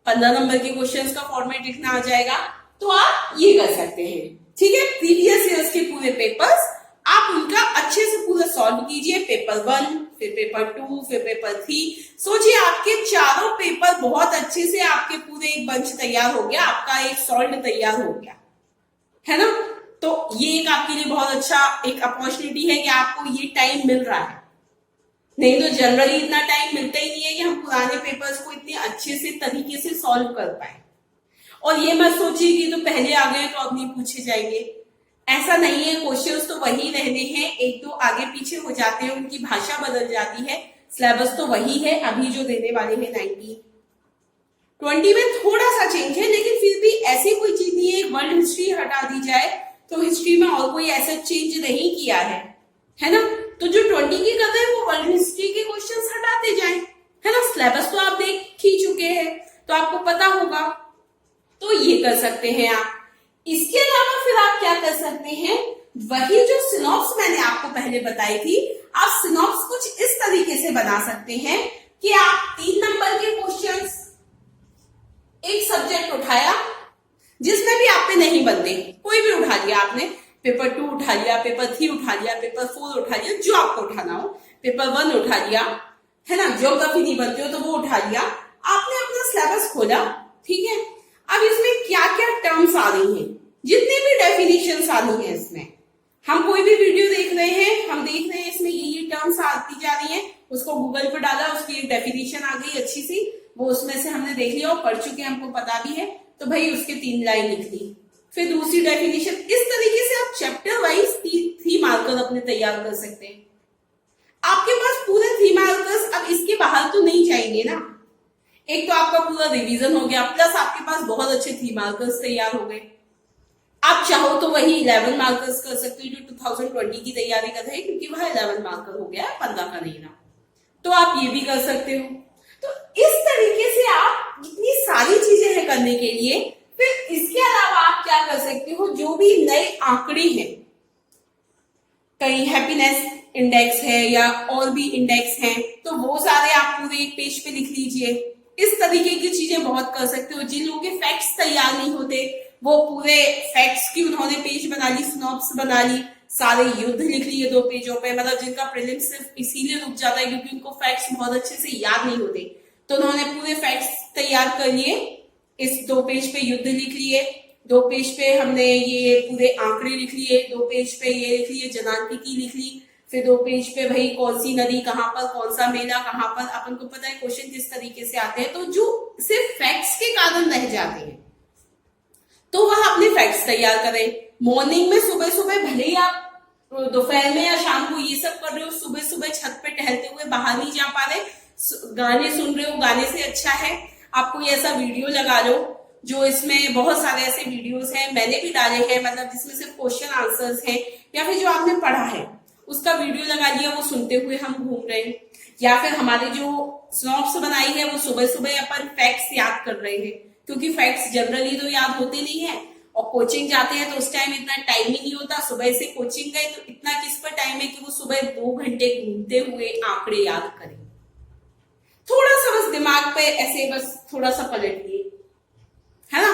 15 नंबर के क्वेश्चंस का फॉर्मेट लिखना आ जाएगा, तो आप ये कर सकते हैं। ठीक है, प्रीवियस ईयर्स के पूरे पेपर्स आप उनका अच्छे से पूरा सॉल्व कीजिए। पेपर 1, फिर पेपर 2, फिर पेपर 3। सोचिए आपके चारों पेपर बहुत अच्छे से, आपके पूरे एक बंच तैयार हो गया, आपका एक सॉल्व तैयार हो गया, है ना। तो ये एक आपके लिए बहुत अच्छा एक अपॉर्चुनिटी है कि आपको ये टाइम मिल रहा है। नहीं तो जनरली इतना टाइम मिलता ही नहीं है कि हम पुराने पेपर्स को इतने अच्छे से तरीके से सॉल्व कर पाए। और ये मत सोचिए कि तो पहले आ गए तो अब नहीं पूछे जाएंगे, ऐसा नहीं है। क्वेश्चंस तो वही रहने हैं, 1-2 आगे पीछे हो जाते हैं, उनकी भाषा बदल जाती है, सिलेबस तो वही है। अभी जो देने वाले हैं 1920 में थोड़ा सा चेंज है, लेकिन फिर भी ऐसी कोई चीज नहीं है। वर्ल्ड हिस्ट्री हटा दी जाए तो हिस्ट्री में और कोई ऐसा चेंज नहीं किया है ना। तो जो 20 की कर रहे हैं वो वर्ल्ड हिस्ट्री के क्वेश्चंस हटाते जाएं, है ना। सिलेबस तो आप देख ही चुके हैं, तो आपको पता होगा, तो ये कर सकते हैं आप। इसके अलावा फिर आप क्या कर सकते हैं, वही जो सिनॉप्स मैंने आपको पहले बताई थी, आप सिनॉप्स कुछ इस तरीके से बना सकते हैं कि आप 3 नंबर के क्वेश्चंस, एक सब्जेक्ट उठाया जिसमें भी आप पे नहीं बनते, कोई भी उठा लिया आपने, पेपर 2 उठा लिया, पेपर 3 उठा लिया, पेपर 4 उठा लिया, जो आपको उठाना हो, पेपर 1 उठा लिया, है ना। ज्योग्राफी नहीं बनती हो तो वो उठा लिया, आपने अपना सिलेबस खोला, ठीक है। अब इसमें क्या क्या टर्म्स आ रही हैं, जितनी भी डेफिनेशंस आ रही हैं, इसमें हम कोई भी वीडियो देख रहे हैं, हम देख रहे हैं इसमें ये टर्म्स आती जा रही है, उसको गूगल पर डाला, उसकी एक डेफिनेशन आ गई अच्छी सी, वो उसमें से हमने देख लिया और पढ़ चुके हैं, हमको पता भी है, तो भाई उसके 3 लाइन लिख ली, फिर दूसरी डेफिनेशन। इस तरीके से आप चैप्टर वाइज 3 मार्कर अपने तैयार कर सकते हैं। आपके पास पूरे 3 मार्कर्स अब इसके बाहर तो नहीं जाएंगे ना। एक तो आपका पूरा रिवीजन हो गया, प्लस आपके पास बहुत अच्छे 3 मार्कर्स तैयार हो गए। आप चाहो तो वही 11 मार्कर्स कर सकते हो जो 2020 की तैयारी कर रहे हैं, क्योंकि वह 11 मार्कर हो गया, 15 का नहीं रहा, तो आप ये भी कर सकते हो। तो इस तरीके से आप इतनी सारी चीजें हैं करने के लिए। फिर इसके अलावा आप क्या कर सकते हो, जो भी नए आंकड़े हैं, कहीं हैप्पीनेस इंडेक्स है या और भी इंडेक्स हैं, तो वो सारे आप पूरे एक पेज पे लिख लीजिए। इस तरीके की चीजें बहुत कर सकते हो। जिन लोगों के फैक्ट्स तैयार नहीं होते, वो पूरे फैक्ट्स की उन्होंने पेज बना ली, सिनॉप्स बना ली, सारे युद्ध लिख लिए 2 पेजों पे। मतलब जिनका प्रीलिम्स सिर्फ इसीलिए रुक जाता है क्योंकि उनको फैक्ट्स बहुत अच्छे से याद नहीं होते, तो उन्होंने पूरे फैक्ट्स तैयार कर लिए, इस 2 पेज पे युद्ध लिख लिए, 2 पेज पे हमने ये पूरे आंकड़े लिख लिए, 2 पेज पे ये लिख लिए, जनांतिकी लिख ली, फिर 2 पेज पे भाई कौन सी नदी कहाँ पर, कौन सा मेला कहाँ पर। अपन को पता है क्वेश्चन किस तरीके से आते हैं, तो जो सिर्फ फैक्ट्स के कारण रह जाते हैं, तो वह अपने फैक्ट्स तैयार करें। मॉर्निंग में सुबह सुबह, भले ही आप दोपहर में या शाम को ये सब कर रहे हो, सुबह सुबह छत पे टहलते हुए बाहर नहीं जा पा रहे, गाने सुन रहे हो, गाने से अच्छा है आप कोई ऐसा वीडियो लगा लो, जो इसमें बहुत सारे ऐसे वीडियोस हैं, मैंने भी डाले हैं, मतलब जिसमें सिर्फ क्वेश्चन आंसर्स हैं, या फिर जो आपने पढ़ा है उसका वीडियो लगा लिया, वो सुनते हुए हम घूम रहे हैं। या फिर हमारे जो स्नॉप्स बनाई है, वो सुबह सुबह अपन फैक्ट्स याद कर रहे हैं, क्योंकि फैक्ट्स जनरली तो याद होते नहीं है, और कोचिंग जाते हैं तो उस टाइम इतना टाइम ही नहीं होता। सुबह से कोचिंग गए तो इतना किस पर टाइम है कि वो सुबह 2 घंटे घूमते हुए आंकड़े याद करें। थोड़ा सा बस दिमाग पे ऐसे बस थोड़ा सा पलट लिए, है ना।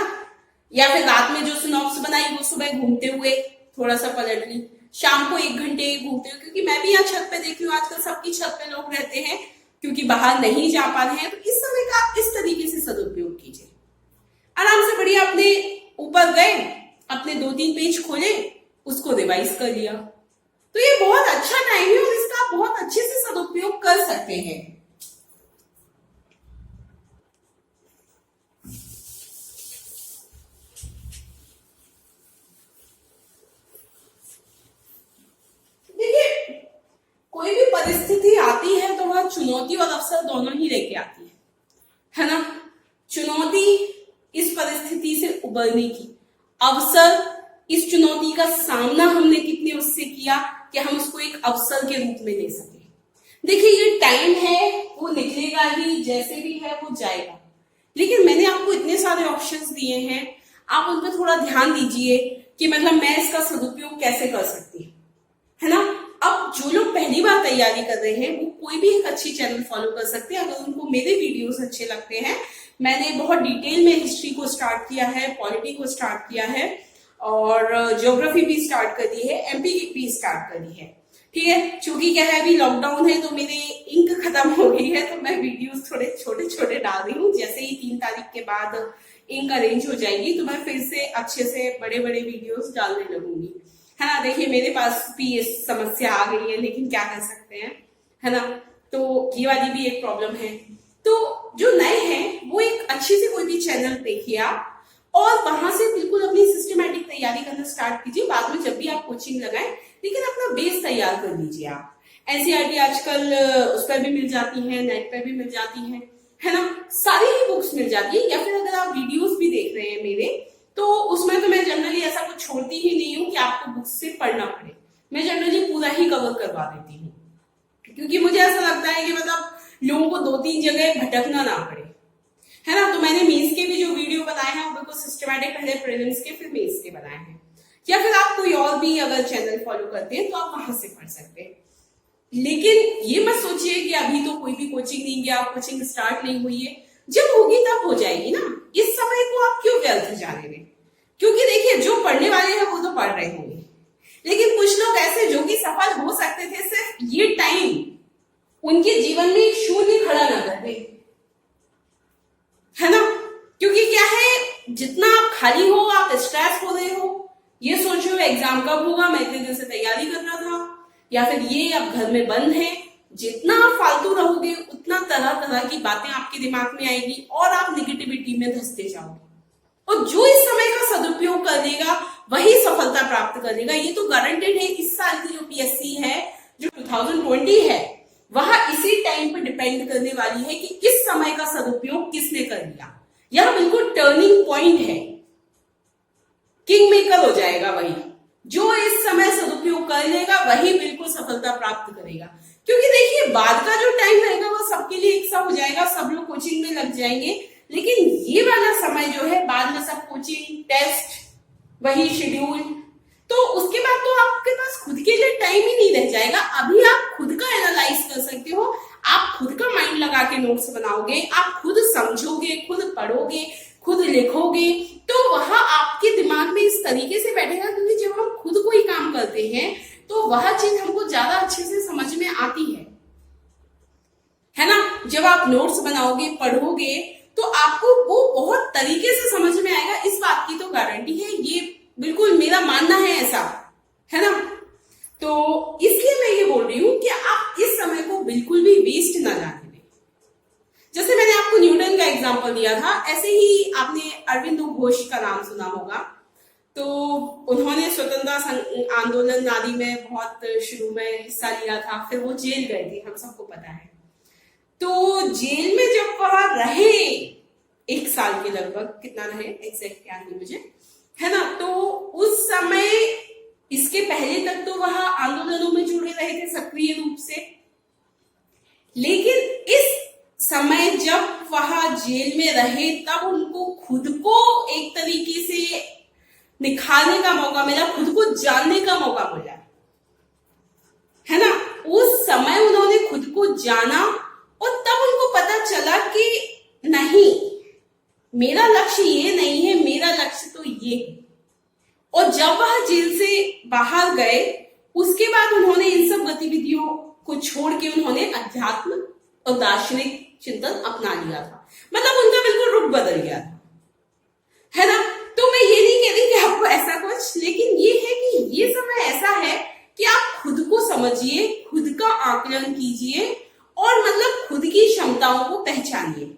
या फिर रात में जो सिनॉप्स बनाई वो सुबह घूमते हुए थोड़ा सा पलट ली, शाम को 1 घंटे घूमते हुए, क्योंकि मैं भी यहाँ छत पे देख रही हूँ आजकल सबकी छत पे लोग रहते हैं क्योंकि बाहर नहीं जा पा रहे हैं। तो इस समय का आप इस तरीके से सदुपयोग कीजिए। आराम से बढ़िया अपने ऊपर गए, अपने 2-3 पेज खोले, उसको रिवाइज कर लिया। तो ये बहुत अच्छा टाइम है और इसका आप बहुत अच्छे से सदुपयोग कर सकते हैं। देखिए, कोई भी परिस्थिति आती है तो वह चुनौती और अवसर दोनों ही लेके आती है ना। चुनौती इस परिस्थिति से उबरने की, अवसर इस चुनौती का सामना हमने कितने उससे किया कि हम उसको एक अवसर के रूप में ले सके। देखिए, ये टाइम है वो निकलेगा ही, जैसे भी है वो जाएगा, लेकिन मैंने आपको इतने सारे ऑप्शंस दिए हैं, आप उन पर थोड़ा ध्यान दीजिए कि मतलब मैं इसका सदुपयोग कैसे कर सकती हूँ, है ना। अब जो लोग पहली बार तैयारी कर रहे हैं वो कोई भी एक अच्छी चैनल फॉलो कर सकते हैं अगर उनको मेरे वीडियोस अच्छे लगते हैं। मैंने बहुत डिटेल में हिस्ट्री को स्टार्ट किया है, पॉलिटी को स्टार्ट किया है और ज्योग्राफी भी स्टार्ट कर दी है, एमपी की भी स्टार्ट कर दी है। ठीक है, चूंकि क्या है अभी लॉकडाउन है तो मेरे इंक खत्म हो गई है तो मैं वीडियोस थोड़े छोटे छोटे डाल रही हूँ। जैसे ही 3 तारीख के बाद इंक अरेंज हो जाएगी तो मैं फिर से अच्छे से बड़े बड़े वीडियोस डालने लगूंगी, है ना। देखिए, मेरे पास भी ये समस्या आ गई है, लेकिन क्या कर सकते हैं, है ना। तो ये वाली भी एक प्रॉब्लम है। तो जो नए हैं वो एक अच्छी से कोई भी चैनल देखिए आप और वहां से बिल्कुल अपनी सिस्टमैटिक तैयारी करना स्टार्ट कीजिए। बाद में जब भी आप कोचिंग लगाएं, लेकिन अपना बेस तैयार कर लीजिए। आप एनसीईआरटी आजकल उस पर भी मिल जाती है, नेट पर भी मिल जाती है ना, सारी ही बुक्स मिल जाती है। या फिर अगर आप वीडियोस भी देख रहे हैं मेरे, तो उसमें तो मैं जनरली ऐसा कुछ छोड़ती ही नहीं हूँ कि आपको बुक्स से पढ़ना पड़े। मैं जनरली पूरा ही कवर करवा देती हूँ, क्योंकि मुझे ऐसा लगता है कि मतलब लोगों को 2-3 जगह भटकना ना पड़े, है ना। तो मैंने मेंस के भी जो वीडियो बनाए हैं वो बिल्कुल सिस्टमैटिक, पहले प्रीलिम्स के फिर मेंस के बनाए हैं। या फिर आप कोई और भी अगर चैनल फॉलो करते हैं तो आप वहां से पढ़ सकते हैं। लेकिन ये मत सोचिए कि अभी तो कोई भी कोचिंग नहीं गया, कोचिंग स्टार्ट नहीं हुई है, जब होगी तब हो जाएगी ना। इस समय को आप क्यों व्यर्थ जाने दें, क्योंकि देखिए जो पढ़ने वाले हैं वो तो पढ़ रहे होंगे, लेकिन कुछ लोग ऐसे जो कि सफल हो सकते थे, सिर्फ ये टाइम उनके जीवन में एक शून्य खड़ा ना कर दे, है ना। क्योंकि क्या है, जितना आप खाली हो, आप स्ट्रेस हो रहे हो, ये सोच रहे हो एग्जाम कब होगा, मैं इतने दिन से तैयारी कर रहा था, या फिर ये अब घर में बंद है, जितना आप फालतू रहोगे उतना तरह तरह की बातें आपके दिमाग में आएगी और आप निगेटिविटी में धंसते जाओगे। और जो इस समय का सदुपयोग कर लेगा वही सफलता प्राप्त कर लेगा। ये तो गारंटेड है। इस साल की जो पीएससी है, जो 2020 है, वह इसी टाइम पर डिपेंड करने वाली है कि इस समय का सदुपयोग किसने कर लिया। यह बिल्कुल टर्निंग पॉइंट है, किंग मेकर हो जाएगा वही। जो इस समय सदुपयोग कर लेगा वही बिल्कुल सफलता प्राप्त करेगा। क्योंकि देखिए, बाद का जो टाइम रहेगा वो सबके लिए एक सा हो जाएगा, सब लोग कोचिंग में लग जाएंगे, लेकिन ये वाला समय जो है बाद में सब कोचिंग, टेस्ट, वही शेड्यूल, तो उसके बाद तो आपके पास खुद के लिए टाइम ही नहीं रह जाएगा। अभी आप खुद का एनालाइज कर सकते हो, आप खुद का माइंड लगा के नोट्स बनाओगे, आप खुद समझोगे, खुद पढ़ोगे, खुद लिखोगे, तो वह आपके दिमाग में इस तरीके से बैठेगा। क्योंकि जब हम खुद कोई काम करते हैं तो वह चीज हमको ज्यादा अच्छे से समझ में आती है ना। जब आप नोट्स बनाओगे, पढ़ोगे, तो आपको वो बहुत तरीके से समझ में आएगा, इस बात की तो गारंटी है। ये बिल्कुल मेरा मानना है, ऐसा है ना। तो इसलिए मैं ये बोल रही हूं कि आप इस समय को बिल्कुल भी वेस्ट ना जाने दें। जैसे मैंने आपको न्यूटन का एग्जांपल दिया था, ऐसे ही आपने अरविंदो घोष का नाम सुना होगा। तो उन्होंने स्वतंत्रता आंदोलन आदि में बहुत शुरू में हिस्सा लिया था, फिर वो जेल गए थे, हम सबको पता है। तो जेल में जब वहां रहे 1 साल के लगभग, कितना रहे एग्जैक्ट याद नहीं मुझे, है ना। तो उस समय, इसके पहले तक तो वह आंदोलनों में जुड़े रहे थे सक्रिय रूप से, लेकिन इस समय जब वह जेल में रहे तब उनको खुद को एक तरीके से निखारने का मौका मिला, खुद को जानने का मौका मिला, है ना। उस समय उन्होंने खुद को जाना और तब उनको पता चला कि नहीं, मेरा लक्ष्य ये नहीं है, मेरा लक्ष्य तो ये है। और जब वह जेल से बाहर गए, उसके बाद उन्होंने इन सब गतिविधियों को छोड़ के उन्होंने अध्यात्म और दार्शनिक चिंतन अपना लिया था। मतलब उनका बिल्कुल रुख बदल गया था, है ना। तो मैं ये नहीं कह रही कि आपको ऐसा कुछ, लेकिन ये है कि ये समय ऐसा है कि आप खुद को समझिए, खुद का आकलन कीजिए और मतलब खुद की क्षमताओं को पहचानिए।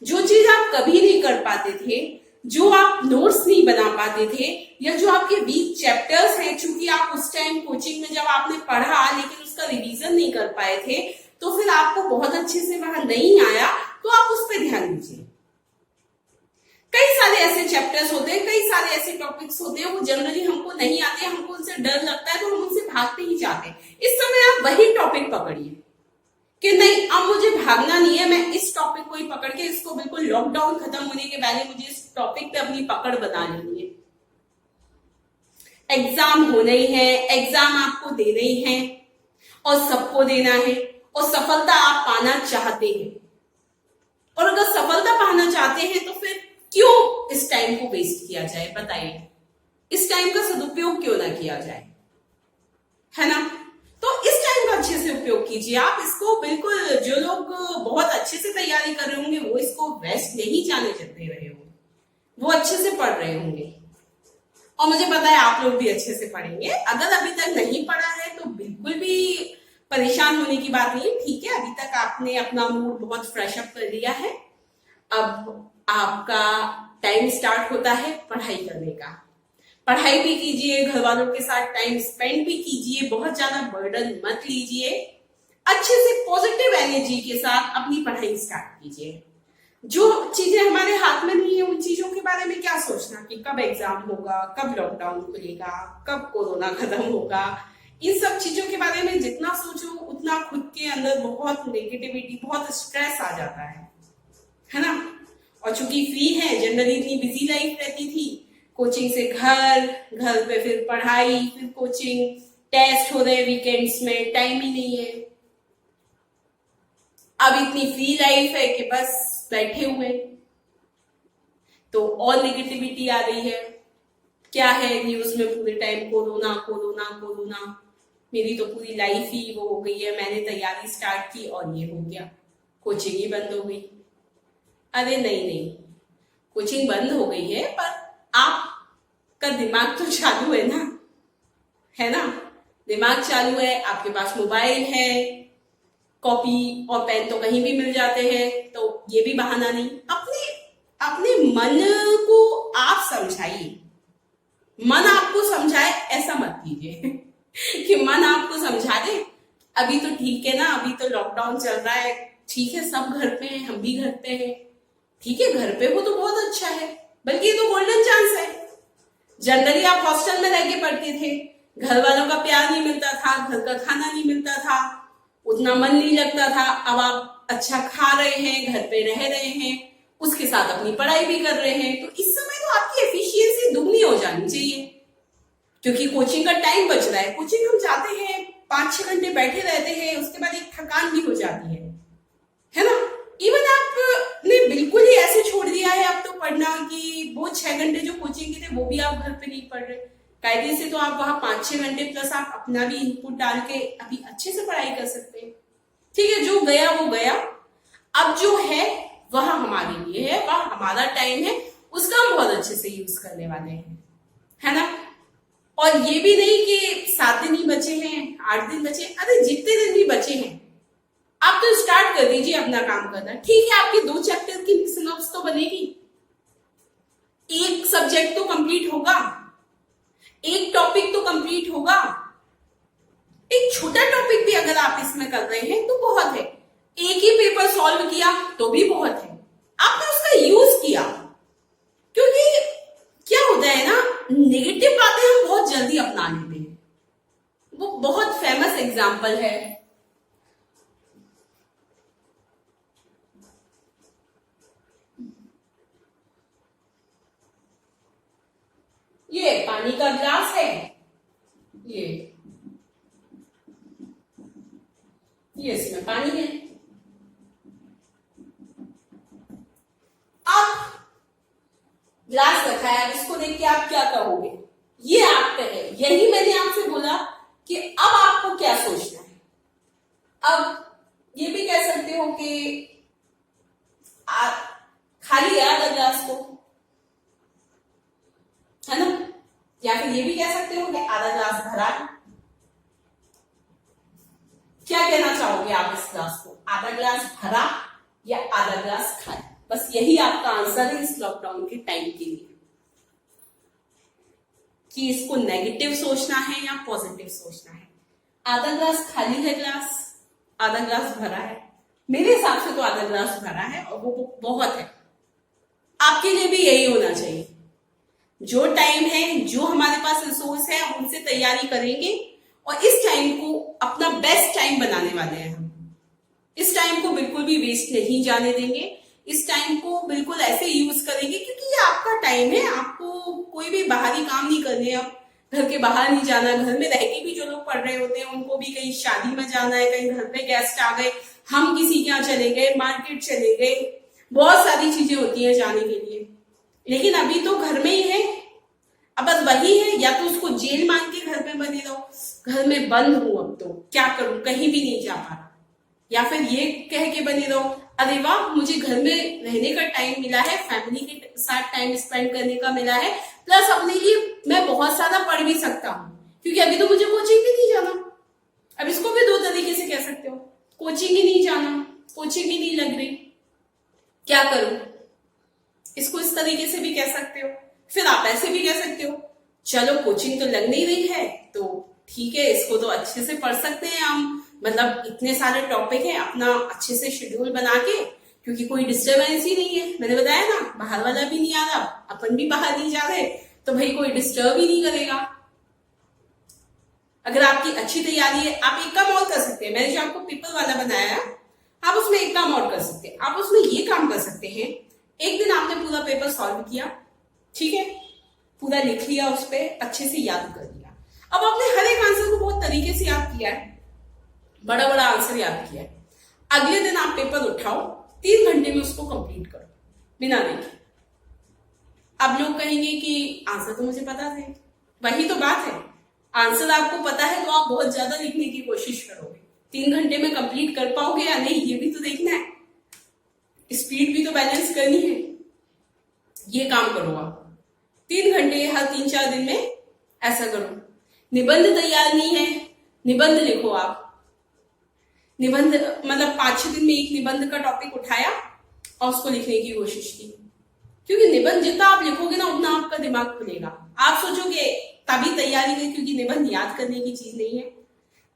जो चीज आप कभी नहीं कर पाते थे, जो आप नोट्स नहीं बना पाते थे, या जो आपके वीक चैप्टर्स हैं, चूंकि आप उस टाइम कोचिंग में जब आपने पढ़ा लेकिन उसका रिवीजन नहीं कर पाए थे, तो फिर आपको बहुत अच्छे से वहां नहीं आया, तो आप उस पर ध्यान दीजिए। कई सारे ऐसे चैप्टर्स होते हैं, कई सारे ऐसे टॉपिक्स होते हैं, वो जनरली हमको नहीं आते, हमको उनसे डर लगता है, तो हम उनसे भागते ही जाते हैं। इस समय आप वही टॉपिक पकड़िए कि नहीं, अब मुझे भागना नहीं है, मैं इस टॉपिक को ही पकड़ के इसको बिल्कुल लॉकडाउन खत्म होने के पहले मुझे इस टॉपिक पे अपनी पकड़ बना लेनी है। एग्जाम होना ही है, एग्जाम आपको देना ही है और सबको देना है, और सफलता आप पाना चाहते हैं। और अगर सफलता पाना चाहते हैं तो फिर क्यों इस टाइम को वेस्ट किया जाए, बताइए। इस टाइम का सदुपयोग क्यों ना किया जाए, है ना। तो इस टाइम का अच्छे से उपयोग कीजिए आप इसको। बिल्कुल जो लोग बहुत अच्छे से तैयारी कर रहे होंगे वो इसको वेस्ट नहीं जाने दे रहे होंगे, वो अच्छे से पढ़ रहे होंगे, और मुझे पता है आप लोग भी अच्छे से पढ़ेंगे। अगर अभी तक नहीं पढ़ा है तो बिल्कुल भी परेशान होने की बात नहीं है, ठीक है। अभी तक आपने अपना मूड बहुत फ्रेश अप कर लिया है, अब आपका टाइम स्टार्ट होता है पढ़ाई करने का। पढ़ाई भी कीजिए, घर वालों के साथ टाइम स्पेंड भी कीजिए, बहुत ज्यादा बर्डन मत लीजिए, अच्छे से पॉजिटिव एनर्जी के साथ अपनी पढ़ाई स्टार्ट कीजिए। जो चीजें हमारे हाथ में नहीं है उन चीजों के बारे में क्या सोचना कि कब एग्जाम होगा, कब लॉकडाउन खुलेगा, कब कोरोना खत्म होगा। इन सब चीजों के बारे में जितना सोचो उतना खुद के अंदर बहुत नेगेटिविटी, बहुत स्ट्रेस आ जाता है ना। और चूंकि फ्री है, जनरली इतनी बिजी लाइफ रहती थी, कोचिंग से घर, घर पे फिर पढ़ाई, फिर कोचिंग, टेस्ट हो रहे वीकेंड्स में, टाइम ही नहीं है। अब इतनी फ्री लाइफ है कि बस बैठे हुए, तो और नेगेटिविटी आ रही है। क्या है न्यूज में पूरे टाइम, कोरोना कोरोना कोरोना। मेरी तो पूरी लाइफ ही वो हो गई है, मैंने तैयारी स्टार्ट की और ये हो गया, कोचिंग ही बंद हो गई। अरे नहीं नहीं, कोचिंग बंद हो गई है पर आपका दिमाग तो चालू है ना, है ना। दिमाग चालू है, आपके पास मोबाइल है, कॉपी और पेन तो कहीं भी मिल जाते हैं, तो ये भी बहाना नहीं। अपने अपने मन को आप समझाइए, मन आपको समझाए ऐसा मत कीजिए कि मन आपको समझा दे अभी तो ठीक है ना, अभी तो लॉकडाउन चल रहा है, ठीक है, सब घर पे हैं, हम भी घर पे हैं, ठीक है, घर पे हो तो बहुत अच्छा है, बल्कि ये तो गोल्डन चांस है। जनरली आप हॉस्टल में रह के पढ़ते थे, घर वालों का प्यार नहीं मिलता था, घर का खाना नहीं मिलता था, उतना मन नहीं लगता था। अब आप अच्छा खा रहे हैं, घर पे रह रहे हैं, उसके साथ अपनी पढ़ाई भी कर रहे हैं, तो इस समय तो आपकी एफिशिएंसी दुगनी हो जानी चाहिए, क्योंकि कोचिंग का टाइम बच रहा है। कोचिंग हम जाते हैं, 5-6 घंटे बैठे रहते हैं, उसके बाद एक थकान भी हो जाती है ना। इवन आपने बिल्कुल ही ऐसे छोड़ दिया है अब तो पढ़ना कि वो 6 घंटे जो कोचिंग के थे वो भी आप घर पे नहीं पढ़ रहे, कायदे से तो आप वहां 5-6 घंटे प्लस आप अपना भी इनपुट डाल के अभी अच्छे से पढ़ाई कर सकते हैं। ठीक है, जो गया वो गया, अब जो है वह हमारे लिए है, वह हमारा टाइम है, उसका हम बहुत अच्छे से यूज करने वाले हैं, है ना। और ये भी नहीं कि 7 दिन ही बचे हैं, 8 दिन बचे, अरे जितने दिन भी बचे हैं आप तो स्टार्ट कर दीजिए अपना काम करना। ठीक है, आपकी 2 चैप्टर की सिनॉप्स तो बनेगी, एक सब्जेक्ट तो कंप्लीट होगा, एक टॉपिक तो कंप्लीट होगा, एक छोटा टॉपिक भी अगर आप इसमें कर रहे हैं तो बहुत है। एक ही पेपर सॉल्व किया तो भी बहुत है, आपने उसका यूज किया। क्योंकि क्या होता है ना, नेगेटिव बातें हम बहुत जल्दी अपना लेते हैं। वो बहुत फेमस एग्जाम्पल है, पानी का ग्लास है, ये इसमें पानी है। अब ग्लास रखा है, अब इसको देख के आप क्या कहोगे? ये आप कहे, यही मैंने आपसे बोला कि अब आपको क्या सोचना है। अब ये भी कह सकते हो कि खाली है आधा ग्लास को, है ना, या फिर ये भी कह सकते हो कि आधा ग्लास भरा है। क्या कहना चाहोगे आप इस ग्लास को? आधा ग्लास भरा या आधा ग्लास खाली? बस यही आपका आंसर है इस लॉकडाउन के टाइम के लिए, कि इसको नेगेटिव सोचना है या पॉजिटिव सोचना है। आधा ग्लास खाली है ग्लास, आधा ग्लास भरा है। मेरे हिसाब से तो आधा ग्लास भरा है और वो बहुत है। आपके लिए भी यही होना चाहिए। जो टाइम है, जो हमारे पास रिसोर्स है, उनसे तैयारी करेंगे और इस टाइम को अपना बेस्ट टाइम बनाने वाले हैं हम। इस टाइम को बिल्कुल भी वेस्ट नहीं जाने देंगे। इस टाइम को बिल्कुल ऐसे यूज करेंगे क्योंकि ये आपका टाइम है। आपको कोई भी बाहरी काम नहीं करने, अब घर के बाहर नहीं जाना। घर में रह के भी जो लोग पढ़ रहे होते हैं उनको भी कहीं शादी में जाना है, कहीं घर में गेस्ट आ गए, हम किसी के यहाँ चले गए, मार्केट चले गए, बहुत सारी चीजें होती हैं जाने के लिए। लेकिन अभी तो घर में ही है। अब बस वही है, या तो उसको जेल मान के घर में बने रहो, घर में बंद हूं अब तो क्या करूं, कहीं भी नहीं जा पा रहा, या फिर ये कह के बने रहो अरे वाह मुझे घर में रहने का टाइम मिला है, फैमिली के साथ टाइम स्पेंड करने का मिला है, प्लस अपने लिए मैं बहुत सारा पढ़ भी सकता हूँ क्योंकि अभी तो मुझे कोचिंग भी नहीं जाना। अब इसको भी दो तरीके से कह सकते हो, कोचिंग ही नहीं जाना, कोचिंग ही नहीं लग रही, क्या करूं। इसको इस तरीके से भी कह सकते हो। फिर आप ऐसे भी कह सकते हो चलो कोचिंग तो लग नहीं रही है तो ठीक है, इसको तो अच्छे से पढ़ सकते हैं हम, मतलब इतने सारे टॉपिक है, अपना अच्छे से शेड्यूल बना के, क्योंकि कोई डिस्टर्बेंस ही नहीं है। मैंने बताया ना, बाहर वाला भी नहीं आ रहा, अपन भी बाहर नहीं जा रहे, तो भाई कोई डिस्टर्ब ही नहीं करेगा। अगर आपकी अच्छी तैयारी है, आप एक काम और कर सकते हैं। मैंने जो आपको पेपर वाला बनाया, आप उसमें एक काम और कर सकते हैं। आप उसमें ये काम कर सकते हैं, एक दिन आपने पूरा पेपर सॉल्व किया, ठीक है, पूरा लिख लिया, उस पर अच्छे से याद कर लिया। अब आपने हर एक आंसर को बहुत तरीके से याद किया है, बड़ा बड़ा आंसर याद किया है। अगले दिन आप पेपर उठाओ, 3 घंटे में उसको कंप्लीट करो बिना देखे। अब लोग कहेंगे कि आंसर तो मुझे पता थे, वही तो बात है, आंसर आपको पता है तो आप बहुत ज्यादा लिखने की कोशिश करोगे। 3 घंटे में कंप्लीट कर पाओगे या नहीं, ये भी तो देखना है, स्पीड भी तो बैलेंस करनी है। ये काम करो आप 3 घंटे हर 3-4 दिन में ऐसा करो। निबंध तैयार नहीं है, निबंध लिखो आप। निबंध मतलब 5-6 दिन में एक निबंध का टॉपिक उठाया और उसको लिखने की कोशिश की, क्योंकि निबंध जितना आप लिखोगे ना उतना आपका दिमाग खुलेगा। आप सोचोगे तभी तैयारी करें, क्योंकि निबंध याद करने की चीज नहीं है।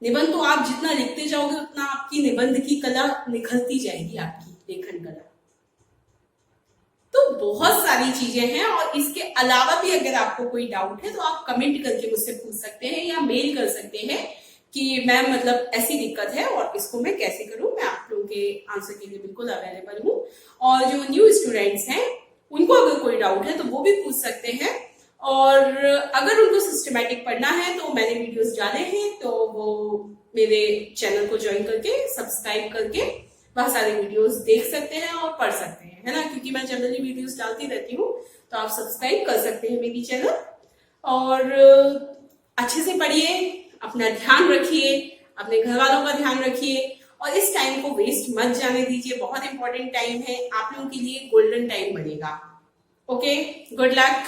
निबंध तो आप जितना लिखते जाओगे उतना आपकी निबंध की कला निखरती जाएगी, आपकी लेखन कला। तो बहुत सारी चीजें हैं, और इसके अलावा भी अगर आपको कोई डाउट है तो आप कमेंट करके मुझसे पूछ सकते हैं या मेल कर सकते हैं कि मैम मतलब ऐसी दिक्कत है और इसको मैं कैसे करूं। मैं आप लोगों के आंसर के लिए बिल्कुल अवेलेबल हूं। और जो न्यू स्टूडेंट्स हैं उनको अगर कोई डाउट है तो वो भी पूछ सकते हैं, और अगर उनको सिस्टमैटिक पढ़ना है तो मैंने वीडियोस डाले हैं, तो वो मेरे चैनल को ज्वाइन करके सब्सक्राइब करके बहुत सारे वीडियोस देख सकते हैं और पढ़ सकते हैं, है ना, क्योंकि मैं जनरली वीडियोस डालती रहती हूँ। तो आप सब्सक्राइब कर सकते हैं मेरी चैनल, और अच्छे से पढ़िए, अपना ध्यान रखिए, अपने घर वालों का ध्यान रखिए, और इस टाइम को वेस्ट मत जाने दीजिए। बहुत इंपॉर्टेंट टाइम है, आप लोगों के लिए गोल्डन टाइम बनेगा। Okay, good luck.